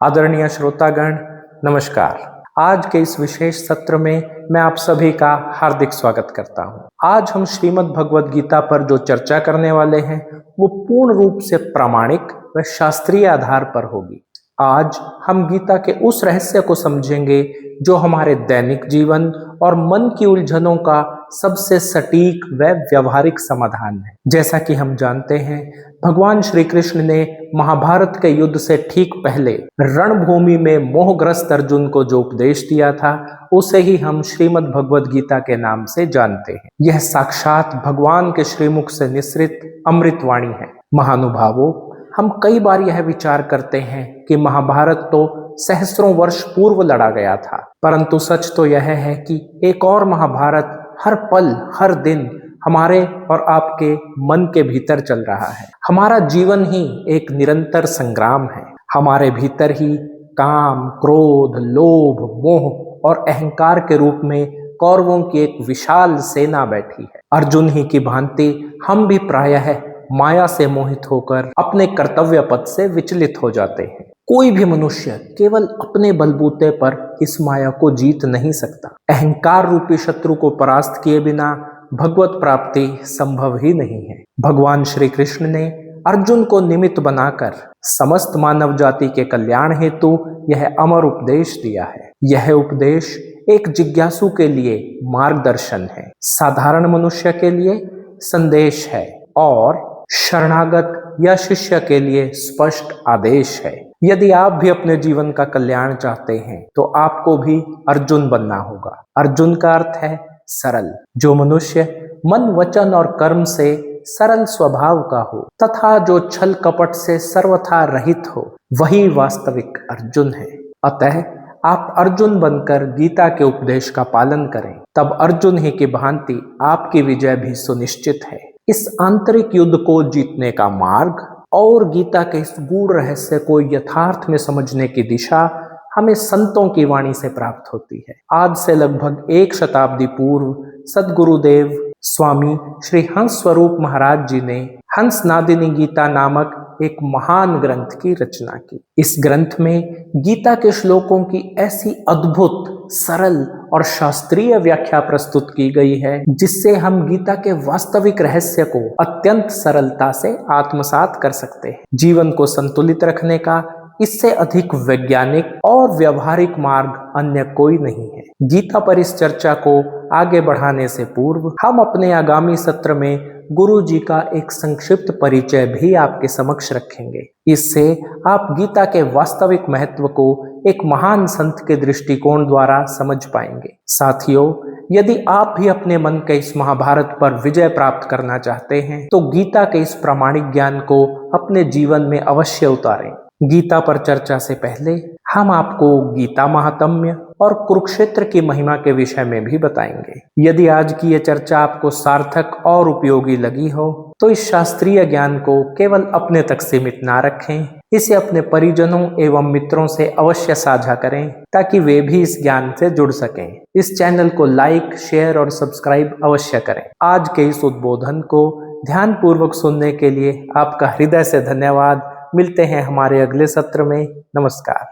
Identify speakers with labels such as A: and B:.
A: आदरणीय श्रोतागण, नमस्कार। आज के इस विशेष सत्र में मैं आप सभी का हार्दिक स्वागत करता हूं। आज हम श्रीमद् भगवद गीता पर जो चर्चा करने वाले हैं वो पूर्ण रूप से प्रामाणिक व शास्त्रीय आधार पर होगी। आज हम गीता के उस रहस्य को समझेंगे जो हमारे दैनिक जीवन और मन की उलझनों का सबसे सटीक व व्यवहारिक समाधान है। जैसा कि हम जानते हैं, भगवान श्री कृष्ण ने महाभारत के युद्ध से ठीक पहले रणभूमि में मोहग्रस्त अर्जुन को जो उपदेश दिया था, उसे ही हम श्रीमद् भगवद गीता के नाम से जानते हैं। यह साक्षात भगवान के श्रीमुख से निसृत अमृतवाणी है। महानुभावों, हम कई बार यह विचार करते हैं कि महाभारत तो सहस्त्रों वर्ष पूर्व लड़ा गया था, परंतु सच तो यह है कि एक और महाभारत हर पल हर दिन हमारे और आपके मन के भीतर चल रहा है। हमारा जीवन ही एक निरंतर संग्राम है। हमारे भीतर ही काम, क्रोध, लोभ, मोह और अहंकार के रूप में कौरवों की एक विशाल सेना बैठी है। अर्जुन ही की भांति हम भी प्रायः माया से मोहित होकर अपने कर्तव्य पथ से विचलित हो जाते हैं। कोई भी मनुष्य केवल अपने बलबूते पर इस माया को जीत नहीं सकता। अहंकार रूपी शत्रु को परास्त किए बिना भगवत प्राप्ति संभव ही नहीं है। भगवान श्री कृष्ण ने अर्जुन को निमित्त बनाकर समस्त मानव जाति के कल्याण हेतु यह अमर उपदेश दिया है। यह उपदेश एक जिज्ञासु के लिए मार्गदर्शन है, साधारण मनुष्य के लिए संदेश है और शरणागत या शिष्य के लिए स्पष्ट आदेश है। यदि आप भी अपने जीवन का कल्याण चाहते हैं तो आपको भी अर्जुन बनना होगा। अर्जुन का अर्थ है सरल। जो मनुष्य मन, वचन और कर्म से सरल स्वभाव का हो तथा जो छल कपट से सर्वथा रहित हो, वही वास्तविक अर्जुन है। अतः आप अर्जुन बनकर गीता के उपदेश का पालन करें, तब अर्जुन ही की भांति आपकी विजय भी सुनिश्चित है। इस आंतरिक युद्ध को जीतने का मार्ग और गीता के इस गूढ़ रहस्य को यथार्थ में समझने की दिशा हमें संतों की वाणी से प्राप्त होती है। आज से लगभग 1 शताब्दी पूर्व सद्गुरुदेव स्वामी श्री हंस स्वरूप महाराज जी ने हंस नादिनी गीता नामक एक महान ग्रंथ की रचना की। इस ग्रंथ में गीता के श्लोकों की ऐसी अद्भुत, सरल और शास्त्रीय व्याख्या प्रस्तुत की गई है जिससे हम गीता के वास्तविक रहस्य को अत्यंत सरलता से आत्मसात कर सकते हैं। जीवन को संतुलित रखने का इससे अधिक वैज्ञानिक और व्यवहारिक मार्ग अन्य कोई नहीं है। गीता पर इस चर्चा को आगे बढ़ाने से पूर्व हम अपने आगामी सत्र में गुरु जी का एक संक्षिप्त परिचय भी आपके समक्ष रखेंगे। इससे आप गीता के वास्तविक महत्व को एक महान संत के दृष्टिकोण द्वारा समझ पाएंगे। साथियों, यदि आप भी अपने मन के इस महाभारत पर विजय प्राप्त करना चाहते हैं तो गीता के इस प्रामाणिक ज्ञान को अपने जीवन में अवश्य उतारें। गीता पर चर्चा से पहले हम आपको गीता महात्म्य और कुरुक्षेत्र की महिमा के विषय में भी बताएंगे। यदि आज की ये चर्चा आपको सार्थक और उपयोगी लगी हो तो इस शास्त्रीय ज्ञान को केवल अपने तक सीमित ना रखें, इसे अपने परिजनों एवं मित्रों से अवश्य साझा करें ताकि वे भी इस ज्ञान से जुड़ सकें। इस चैनल को लाइक, शेयर और सब्सक्राइब अवश्य करें। आज के इस उद्बोधन को ध्यानपूर्वक सुनने के लिए आपका हृदय से धन्यवाद। मिलते हैं हमारे अगले सत्र में। नमस्कार।